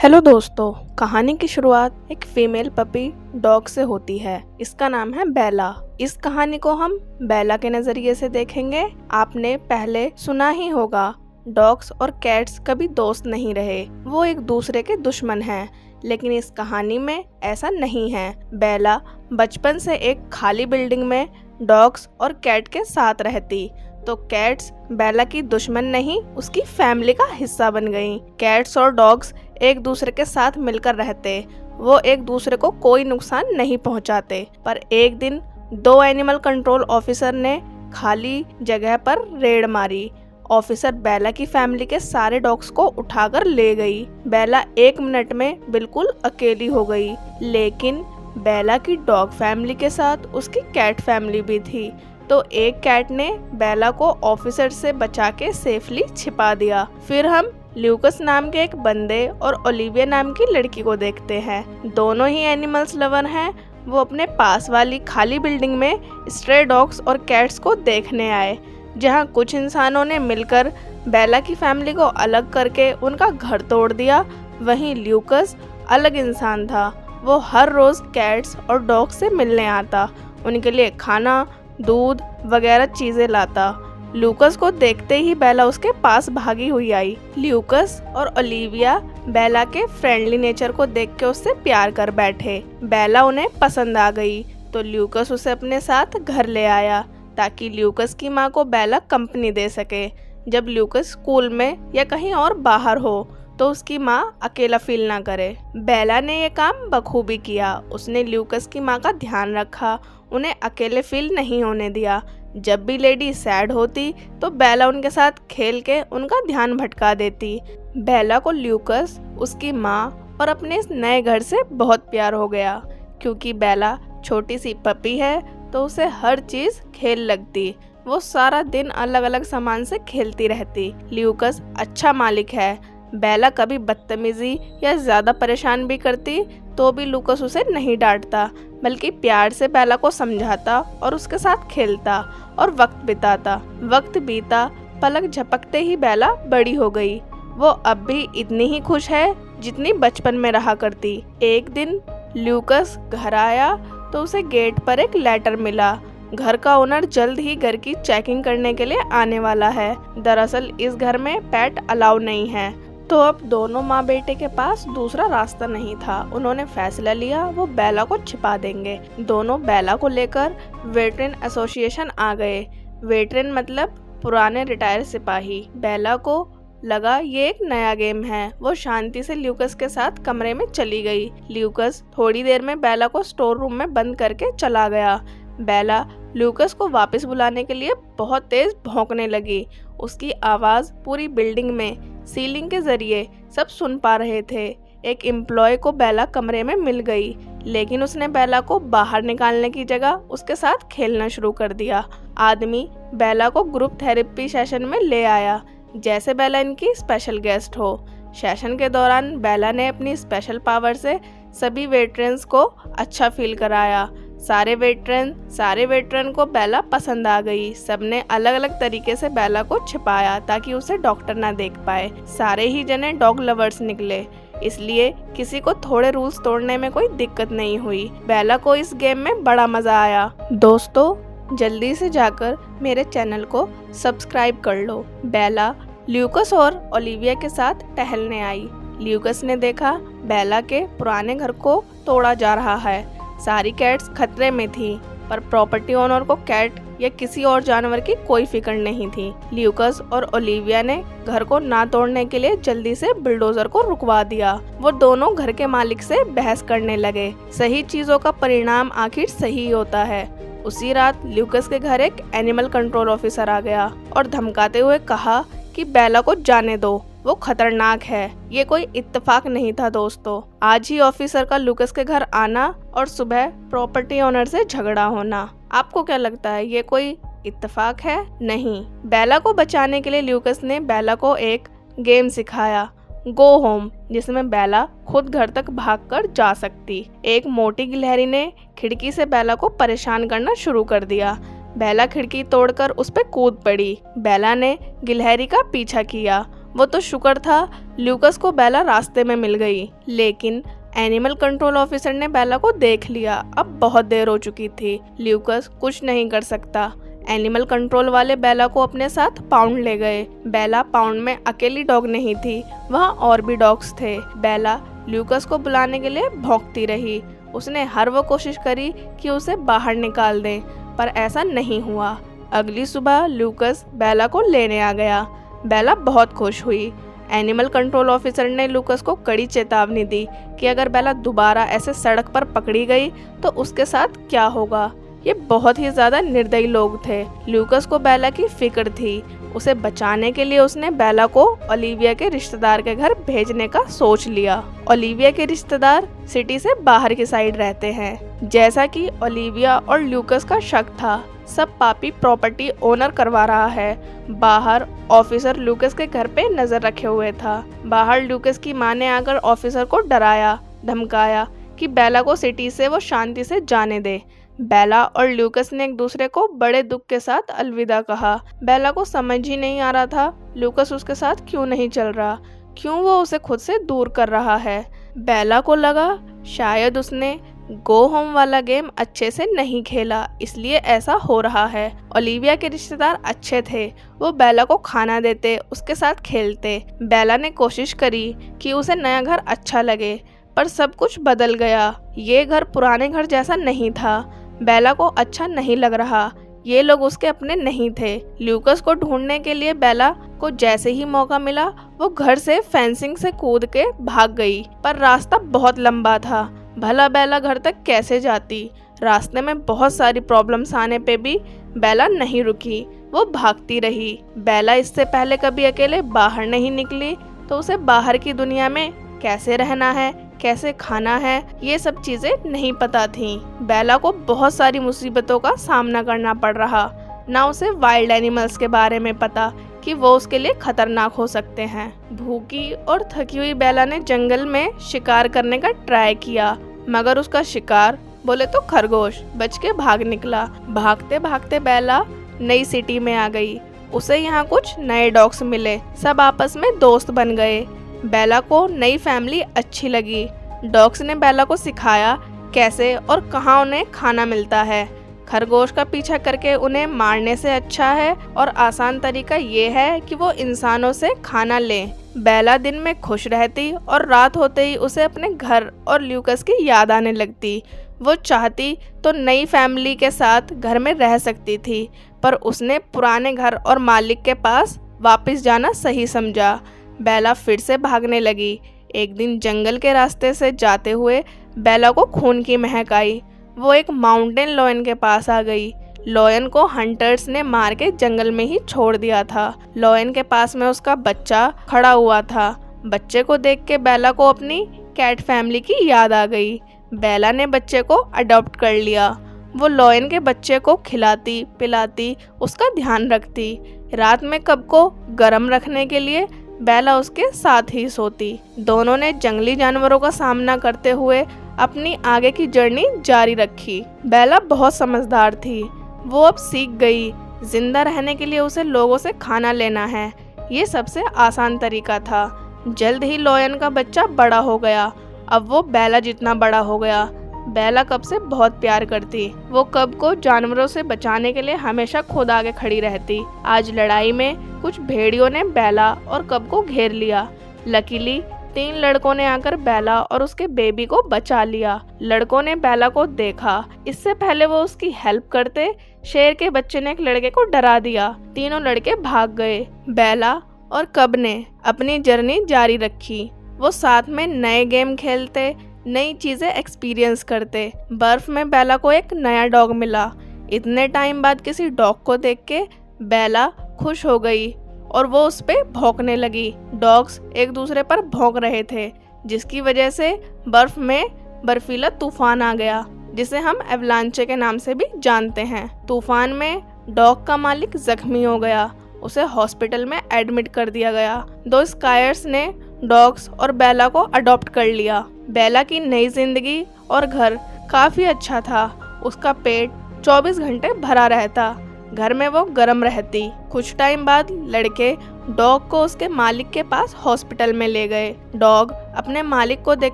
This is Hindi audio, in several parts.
हेलो दोस्तों, कहानी की शुरुआत एक फीमेल पपी डॉग से होती है। इसका नाम है बेला। इस कहानी को हम बेला के नजरिए से देखेंगे। आपने पहले सुना ही होगा, डॉग्स और कैट्स कभी दोस्त नहीं रहे, वो एक दूसरे के दुश्मन हैं। लेकिन इस कहानी में ऐसा नहीं है। बेला बचपन से एक खाली बिल्डिंग में डॉग्स और कैट के साथ रहती, तो कैट्स बेला की दुश्मन नहीं, उसकी फैमिली का हिस्सा बन गईं। कैट्स और डॉग्स एक दूसरे के साथ मिलकर रहते, वो एक दूसरे को कोई नुकसान नहीं पहुंचाते। पर एक दिन दो एनिमल कंट्रोल ऑफिसर ने खाली जगह पर रेड मारी। ऑफिसर बेला की फैमिली के सारे डॉग्स को उठाकर ले गई। बेला 1 मिनट में बिल्कुल अकेली हो गई। लेकिन बेला की डॉग फैमिली के साथ उसकी कैट फैमिली भी थी, तो एक कैट ने बेला को ऑफिसर से बचा के सेफली छिपा दिया। फिर हम ल्यूकस नाम के एक बंदे और ओलिविया नाम की लड़की को देखते हैं। दोनों ही एनिमल्स लवर हैं। वो अपने पास वाली खाली बिल्डिंग में स्ट्रे डॉग्स और कैट्स को देखने आए, जहां कुछ इंसानों ने मिलकर बेला की फैमिली को अलग करके उनका घर तोड़ दिया। वहीं ल्यूकस अलग इंसान था। वो हर रोज कैट्स और डॉग्स से मिलने आता, उनके लिए खाना, दूध वगैरह चीजें लाता। ल्यूकस को देखते ही बेला उसके पास भागी हुई आई। ल्यूकस और ओलिविया बेला के फ्रेंडली नेचर को देख के उससे प्यार कर बैठे। बेला उन्हें पसंद आ गई, तो ल्यूकस उसे अपने साथ घर ले आया ताकि ल्यूकस की माँ को बेला कंपनी दे सके। जब ल्यूकस स्कूल में या कहीं और बाहर हो तो उसकी माँ अकेला फील ना करे। बेला ने ये काम बखूबी किया। उसने ल्यूकस की माँ का ध्यान रखा, उन्हें अकेले फील नहीं होने दिया। जब भी लेडी सैड होती तो बेला उनके साथ खेल के उनका ध्यान भटका देती। बेला को ल्यूकस, उसकी माँ और अपने इस नए घर से बहुत प्यार हो गया। क्योंकि बेला छोटी सी पपी है तो उसे हर चीज़ खेल लगती। वो सारा दिन अलग अलग सामान से खेलती रहती। ल्यूकस अच्छा मालिक है। बेला कभी बदतमीजी या ज़्यादा परेशान भी करती तो भी ल्यूकस उसे नहीं डांटता, बल्कि प्यार से बेला को समझाता और उसके साथ खेलता और वक्त बिताता। वक्त बीता, पलक झपकते ही बेला बड़ी हो गई। वो अब भी इतनी ही खुश है जितनी बचपन में रहा करती। एक दिन ल्यूकस घर आया तो उसे गेट पर एक लेटर मिला। घर का ओनर जल्द ही घर की चेकिंग करने के लिए आने वाला है। दरअसल इस घर में पेट अलाउ नहीं है। तो अब दोनों माँ बेटे के पास दूसरा रास्ता नहीं था। उन्होंने फैसला लिया वो बेला को छिपा देंगे। दोनों बेला को लेकर वेटरन एसोसिएशन आ गए। वेटरन मतलब पुराने रिटायर सिपाही। बेला को लगा ये एक नया गेम है। वो शांति से ल्यूकस के साथ कमरे में चली गई। ल्यूकस थोड़ी देर में बेला को स्टोर रूम में बंद करके चला गया। बेला ल्यूकस को वापस बुलाने के लिए बहुत तेज भौंकने लगी। उसकी आवाज़ पूरी बिल्डिंग में सीलिंग के जरिए सब सुन पा रहे थे। एक एम्प्लॉय को बेला कमरे में मिल गई, लेकिन उसने बेला को बाहर निकालने की जगह उसके साथ खेलना शुरू कर दिया। आदमी बेला को ग्रुप थेरेपी सेशन में ले आया, जैसे बेला इनकी स्पेशल गेस्ट हो। सेशन के दौरान बेला ने अपनी स्पेशल पावर से सभी वेटरन्स को अच्छा फील कराया। सारे वेटरन को बेला पसंद आ गई। सबने अलग अलग तरीके से बेला को छिपाया ताकि उसे डॉक्टर ना देख पाए। सारे ही जने डॉग लवर्स निकले, इसलिए किसी को थोड़े रूल्स तोड़ने में कोई दिक्कत नहीं हुई। बेला को इस गेम में बड़ा मजा आया। दोस्तों, जल्दी से जाकर मेरे चैनल को सब्सक्राइब कर लो। बेला ल्यूकस और ओलिविया के साथ टहलने आई। ल्यूकस ने देखा बेला के पुराने घर को तोड़ा जा रहा है। सारी कैट्स खतरे में थी, पर प्रॉपर्टी ओनर को कैट या किसी और जानवर की कोई फिक्र नहीं थी। ल्यूकस और ओलिविया ने घर को ना तोड़ने के लिए जल्दी से बुलडोजर को रुकवा दिया। वो दोनों घर के मालिक से बहस करने लगे। सही चीजों का परिणाम आखिर सही होता है। उसी रात ल्यूकस के घर एक एनिमल कंट्रोल ऑफिसर आ गया और धमकाते हुए कहा कि बेला को जाने दो, वो खतरनाक है। ये कोई इत्तेफाक नहीं था दोस्तों। आज ही ऑफिसर का ल्यूकस के घर आना और सुबह प्रॉपर्टी ओनर से झगड़ा होना। आपको क्या लगता है, ये कोई इत्तेफाक है? नहीं। बेला को बचाने के लिए ल्यूकस ने बेला को एक गेम सिखाया, गो होम, जिसमें बेला खुद घर तक भागकर जा सकती। एक मोटी गिलहरी ने खिड़की से बेला को परेशान करना शुरू कर दिया। बेला खिड़की तोड़कर उस पर कूद पड़ी। बेला ने गिलहरी का पीछा किया वो तो शुक्र था ल्यूकस को बेला रास्ते में मिल गई, लेकिन एनिमल कंट्रोल ऑफिसर ने बेला को देख लिया। अब बहुत देर हो चुकी थी, ल्यूकस कुछ नहीं कर सकता। एनिमल कंट्रोल वाले बेला को अपने साथ पाउंड ले गए। बेला पाउंड में अकेली डॉग नहीं थी, वहाँ और भी डॉग्स थे। बेला ल्यूकस को बुलाने के लिए भौंकती रही। उसने हर वो कोशिश करी कि उसे बाहर निकाल दें, पर ऐसा नहीं हुआ। अगली सुबह ल्यूकस बेला को लेने आ गया। बेला बहुत खुश हुई। एनिमल कंट्रोल ऑफिसर ने ल्यूकस को कड़ी चेतावनी दी कि अगर बेला दोबारा ऐसे सड़क पर पकड़ी गई तो उसके साथ क्या होगा। ये बहुत ही ज्यादा निर्दयी लोग थे। ल्यूकस को बेला की फिक्र थी। उसे बचाने के लिए उसने बेला को ओलिविया के रिश्तेदार के घर भेजने का सोच लिया। ओलिविया के रिश्तेदार सिटी से बाहर की साइड रहते हैं। जैसा कि ओलिविया और ल्यूकस का शक था, सब पापी प्रॉपर्टी ओनर करवा रहा है। बाहर ऑफिसर ल्यूकस के घर पे नजर रखे हुए था। बाहर ल्यूकस की मां ने आकर ऑफिसर को डराया धमकाया कि बेला को सिटी से वो शांति से जाने दे। बेला और ल्यूकस ने एक दूसरे को बड़े दुख के साथ अलविदा कहा। बेला को समझ ही नहीं आ रहा था ल्यूकस उसके साथ क्यों नहीं चल रहा, क्यों वो उसे खुद से दूर कर रहा है। बेला को लगा शायद उसने गो होम वाला गेम अच्छे से नहीं खेला, इसलिए ऐसा हो रहा है। ओलिविया के रिश्तेदार अच्छे थे, वो बेला को खाना देते, उसके साथ खेलते। बेला ने कोशिश करी कि उसे नया घर अच्छा लगे, पर सब कुछ बदल गया। ये घर पुराने घर जैसा नहीं था। बेला को अच्छा नहीं लग रहा। ये लोग उसके अपने नहीं थे। ल्यूकस को ढूंढने के लिए बेला को जैसे ही मौका मिला वो घर से फेंसिंग से कूद के भाग गई, पर रास्ता बहुत लंबा था। भला बेला घर तक कैसे जाती। रास्ते में बहुत सारी प्रॉब्लम्स आने पे भी बेला नहीं रुकी, वो भागती रही। बेला इससे पहले कभी अकेले बाहर नहीं निकली, तो उसे बाहर की दुनिया में कैसे रहना है, कैसे खाना है, ये सब चीजें नहीं पता थीं। बेला को बहुत सारी मुसीबतों का सामना करना पड़ रहा। ना उसे वाइल्ड एनिमल्स के बारे में पता कि वो उसके लिए खतरनाक हो सकते हैं। भूखी और थकी हुई बेला ने जंगल में शिकार करने का ट्राई किया, मगर उसका शिकार बोले तो खरगोश बच के भाग निकला। भागते भागते बेला नई सिटी में आ गई। उसे यहाँ कुछ नए डॉग्स मिले, सब आपस में दोस्त बन गए। बेला को नई फैमिली अच्छी लगी। डॉग्स ने बेला को सिखाया कैसे और कहाँ उन्हें खाना मिलता है। खरगोश का पीछा करके उन्हें मारने से अच्छा है और आसान तरीका ये है कि वो इंसानों से खाना लें। बेला दिन में खुश रहती और रात होते ही उसे अपने घर और ल्यूकस की याद आने लगती। वो चाहती तो नई फैमिली के साथ घर में रह सकती थी, पर उसने पुराने घर और मालिक के पास वापस जाना सही समझा। बेला फिर से भागने लगी। एक दिन जंगल के रास्ते से जाते हुए बेला को खून की महक आई। वो एक माउंटेन लॉयन के पास आ गई। लॉयन को हंटर्स ने मार के जंगल में ही छोड़ दिया था। लॉयन के पास में उसका बच्चा खड़ा हुआ था। बच्चे को देख के बेला को अपनी कैट फैमिली की याद आ गई। बेला ने बच्चे को अडॉप्ट कर लिया। वो लॉयन के बच्चे को खिलाती पिलाती, उसका ध्यान रखती। रात में कब को गर्म रखने के लिए बेला उसके साथ ही सोती। दोनों ने जंगली जानवरों का सामना करते हुए अपनी आगे की जर्नी जारी रखी। बेला बहुत समझदार थी। वो अब सीख गई जिंदा रहने के लिए उसे लोगों से खाना लेना है। ये सबसे आसान तरीका था। जल्द ही लॉयन का बच्चा बड़ा हो गया। अब वो बेला जितना बड़ा हो गया। बेला कब से बहुत प्यार करती। वो कब को जानवरों से बचाने के लिए हमेशा खुद आगे खड़ी रहती। आज लड़ाई में कुछ भेड़ियों ने बेला और कब को घेर लिया। लकीली 3 लड़कों ने आकर बेला और उसके बेबी को बचा लिया। लड़कों ने बेला को देखा। इससे पहले वो उसकी हेल्प करते, शेर के बच्चे ने एक लड़के को डरा दिया। तीनों लड़के भाग गए। बेला और कब ने अपनी जर्नी जारी रखी। वो साथ में नए गेम खेलते, नई चीजें एक्सपीरियंस करते। बर्फ में बेला को एक नया डॉग मिला। इतने टाइम बाद किसी डॉग को देख के बेला खुश हो गई और वो उस पे भौंकने लगी। डॉग्स एक दूसरे पर भौंक रहे थे, जिसकी वजह से बर्फ में बर्फीला तूफान आ गया, जिसे हम एवलांचे के नाम से भी जानते हैं। तूफान में डॉग का मालिक जख्मी हो गया। उसे हॉस्पिटल में एडमिट कर दिया गया। 2 स्कायर्स ने डॉग्स और बेला को अडॉप्ट कर लिया। बेला की नई जिंदगी और घर काफी अच्छा था। उसका पेट 24 घंटे भरा रहता। घर में वो गर्म रहती। कुछ टाइम बाद लड़के डॉग को उसके मालिक के पास हॉस्पिटल में ले गए। डॉग अपने मालिक को देख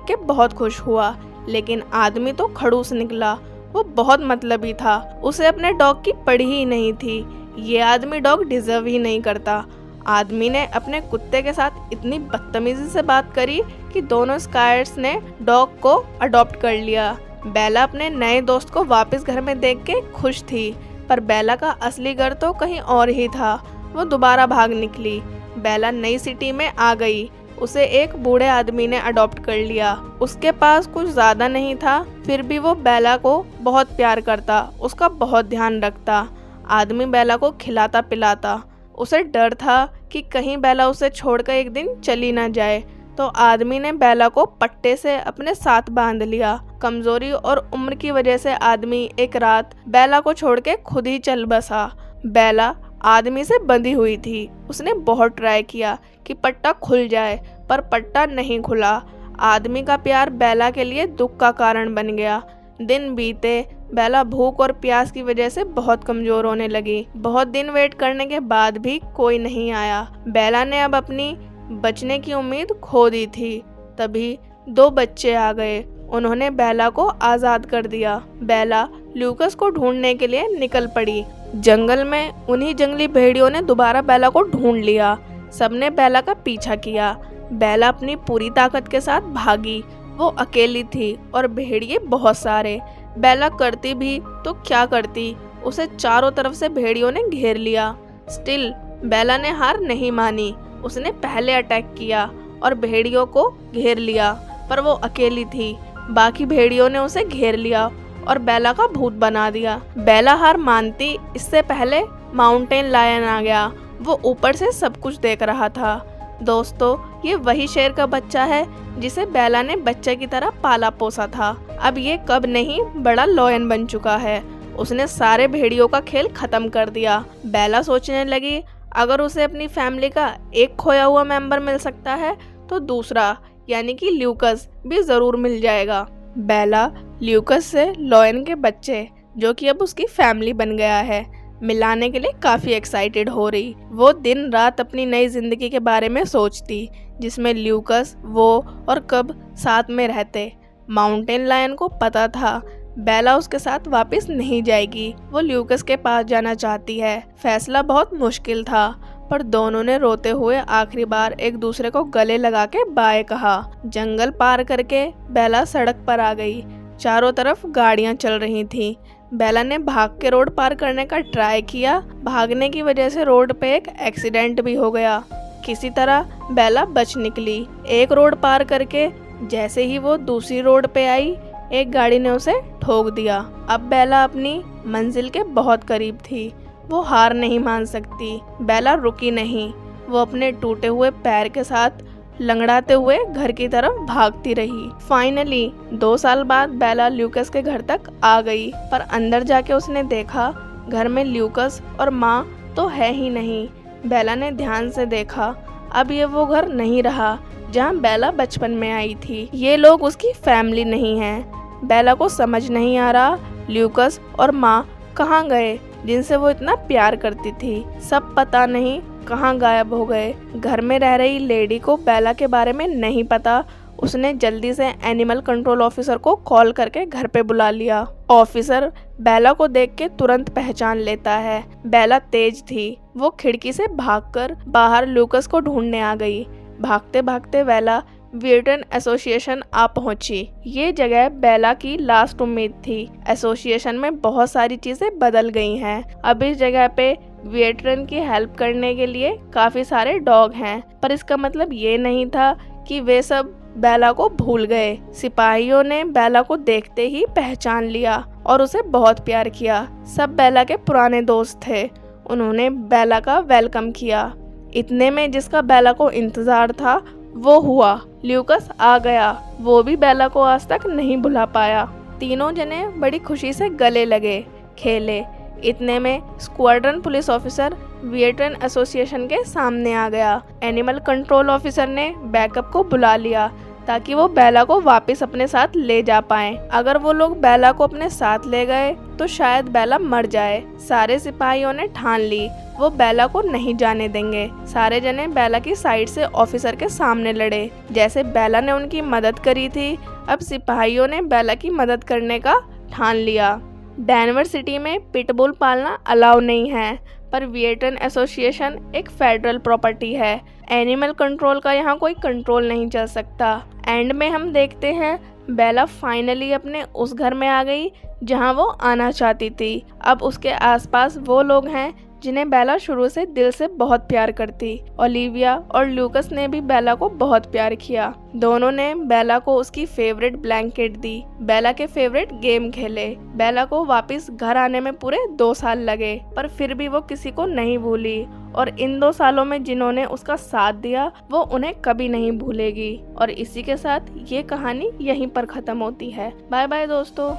के बहुत खुश हुआ, लेकिन आदमी तो खड़ूस निकला। वो बहुत मतलबी था, उसे अपने डॉग की पड़ी ही नहीं थी। ये आदमी डॉग डिजर्व ही नहीं करता। आदमी ने अपने कुत्ते के साथ इतनी बदतमीजी से बात करी कि दोनों स्कायर्स ने डॉग को अडॉप्ट कर लिया। बेला अपने नए दोस्त को वापस घर में देख के खुश थी, पर बेला का असली घर तो कहीं और ही था। वो दोबारा भाग निकली। बेला नई सिटी में आ गई। उसे एक बूढ़े आदमी ने अडॉप्ट कर लिया। उसके पास कुछ ज्यादा नहीं था, फिर भी वो बेला को बहुत प्यार करता, उसका बहुत ध्यान रखता। आदमी बेला को खिलाता पिलाता। उसे डर था कि कहीं बेला उसे छोड़कर एक दिन चली ना जाए, तो आदमी ने बेला को पट्टे से अपने साथ बांध लिया। कमजोरी और उम्र की वजह से आदमी एक रात बेला को छोड़ के खुद ही चल बसा। बेला आदमी से बंधी हुई थी। उसने बहुत ट्राई किया कि पट्टा खुल जाए, पर पट्टा नहीं खुला। आदमी का प्यार बेला के लिए दुख का कारण बन गया। दिन बीते, बेला भूख और प्यास की वजह से बहुत कमजोर होने लगी। बहुत दिन वेट करने के बाद भी कोई नहीं आया। बेला ने अब अपनी बचने की उम्मीद खो दी थी। तभी 2 बच्चे आ गए। उन्होंने बेला को आज़ाद कर दिया। बेला ल्यूकस को ढूंढने के लिए निकल पड़ी। जंगल में उन्हीं जंगली भेड़ियों ने दोबारा बेला को ढूंढ लिया। सबने बेला का पीछा किया। बेला अपनी पूरी ताकत के साथ भागी। वो अकेली थी और भेड़िए बहुत सारे। बेला करती भी तो क्या करती, उसे चारों तरफ से भेड़ियों ने घेर लिया। स्टिल बेला ने हार नहीं मानी। उसने पहले अटैक किया और भेड़ियों को घेर लिया, पर वो अकेली थी। बाकी भेड़ियों ने उसे घेर लिया और बेला का भूत बना दिया। बेला हार मानती इससे पहले माउंटेन लायन आ गया। वो ऊपर से सब कुछ देख रहा था। दोस्तों, ये वही शेर का बच्चा है जिसे बेला ने बच्चे की तरह पाला पोसा था। अब ये कब नहीं बड़ा लॉयन बन चुका है। उसने सारे भेड़ियों का खेल खत्म कर दिया। बेला सोचने लगी, अगर उसे अपनी फैमिली का एक खोया हुआ मेंबर मिल सकता है तो दूसरा यानी कि ल्यूकस भी जरूर मिल जाएगा। बेला ल्यूकस से लॉयन के बच्चे, जो कि अब उसकी फैमिली बन गया है, मिलाने के लिए काफ़ी एक्साइटेड हो रही। वो दिन रात अपनी नई जिंदगी के बारे में सोचती, जिसमें ल्यूकस, वो और कब साथ में रहते। माउंटेन लायन को पता था बेला उसके साथ वापस नहीं जाएगी। वो ल्यूकस के पास जाना चाहती है। फैसला बहुत मुश्किल था, पर दोनों ने रोते हुए आखिरी बार एक दूसरे को गले लगा के बाय कहा। जंगल पार करके बेला सड़क पर आ गई। चारों तरफ गाड़ियां चल रही थीं। बेला ने भाग के रोड पार करने का ट्राई किया। भागने की वजह से रोड पे एक एक्सीडेंट भी हो गया। किसी तरह बेला बच निकली। एक रोड पार करके जैसे ही वो दूसरी रोड पे आई, एक गाड़ी ने उसे ठोक दिया। अब बेला अपनी मंजिल के बहुत करीब थी। वो हार नहीं मान सकती। बेला रुकी नहीं। वो अपने टूटे हुए पैर के साथ लंगड़ाते हुए घर की तरफ भागती रही। फाइनली 2 साल बाद बेला ल्यूकस के घर तक आ गई, पर अंदर जाके उसने देखा घर में ल्यूकस और माँ तो है ही नहीं। बेला ने ध्यान से देखा, अब ये वो घर नहीं रहा जहाँ बेला बचपन में आई थी। ये लोग उसकी फैमिली नहीं है। बेला को समझ नहीं आ रहा ल्यूकस और माँ कहाँ गए, जिनसे वो इतना प्यार करती थी। सब पता नहीं कहाँ गायब हो गए। घर में रह रही लेडी को बेला के बारे में नहीं पता। उसने जल्दी से एनिमल कंट्रोल ऑफिसर को कॉल करके घर पे बुला लिया। ऑफिसर बेला को देख के तुरंत पहचान लेता है। बेला तेज थी। वो खिड़की से भागकर बाहर ल्यूकस को ढूंढने आ गई। भागते भागते बेला वेटरन एसोसिएशन आ पहुंची। ये जगह बेला की लास्ट उम्मीद थी। एसोसिएशन में बहुत सारी चीजें बदल गई हैं। अब इस जगह पे वेटरन की हेल्प करने के लिए काफी सारे डॉग हैं, पर इसका मतलब ये नहीं था कि वे सब बेला को भूल गए। सिपाहियों ने बेला को देखते ही पहचान लिया और उसे बहुत प्यार किया। सब बेला के पुराने दोस्त थे। उन्होंने बेला का वेलकम किया। इतने में जिसका बेला को इंतजार था वो हुआ। ल्यूकस आ गया। वो भी बेला को आज तक नहीं भुला पाया। तीनों जने बड़ी खुशी से गले लगे, खेले। इतने में squadron police officer veteran association के सामने आ गया। एनिमल कंट्रोल ऑफिसर ने बैकअप को बुला लिया। ताकि वो बेला को वापस अपने साथ ले जा पाए। अगर वो लोग बेला को अपने साथ ले गए तो शायद बेला मर जाए। सारे सिपाहियों ने ठान ली वो बेला को नहीं जाने देंगे। सारे जने बेला की साइड से ऑफिसर के सामने लड़े। जैसे बेला ने उनकी मदद करी थी, अब सिपाहियों ने बेला की मदद करने का ठान लिया। डेनवर सिटी में पिटबुल पालना अलाउ नहीं है, पर वियर्टन एसोसिएशन एक फेडरल प्रॉपर्टी है। एनिमल कंट्रोल का यहाँ कोई कंट्रोल नहीं चल सकता। एंड में हम देखते हैं बेला फाइनली अपने उस घर में आ गई जहाँ वो आना चाहती थी। अब उसके आसपास वो लोग हैं जिन्हें बेला शुरू से दिल से बहुत प्यार करती। ओलिविया और लूकस ने भी बेला को बहुत प्यार किया। दोनों ने बेला को उसकी फेवरेट ब्लैंकेट दी, बेला के फेवरेट गेम खेले। बेला को वापस घर आने में पूरे 2 साल लगे, पर फिर भी वो किसी को नहीं भूली। और इन 2 सालों में जिन्होंने उसका साथ दिया वो उन्हें कभी नहीं भूलेगी। और इसी के साथ ये कहानी यहीं पर खत्म होती है। बाय बाय दोस्तों।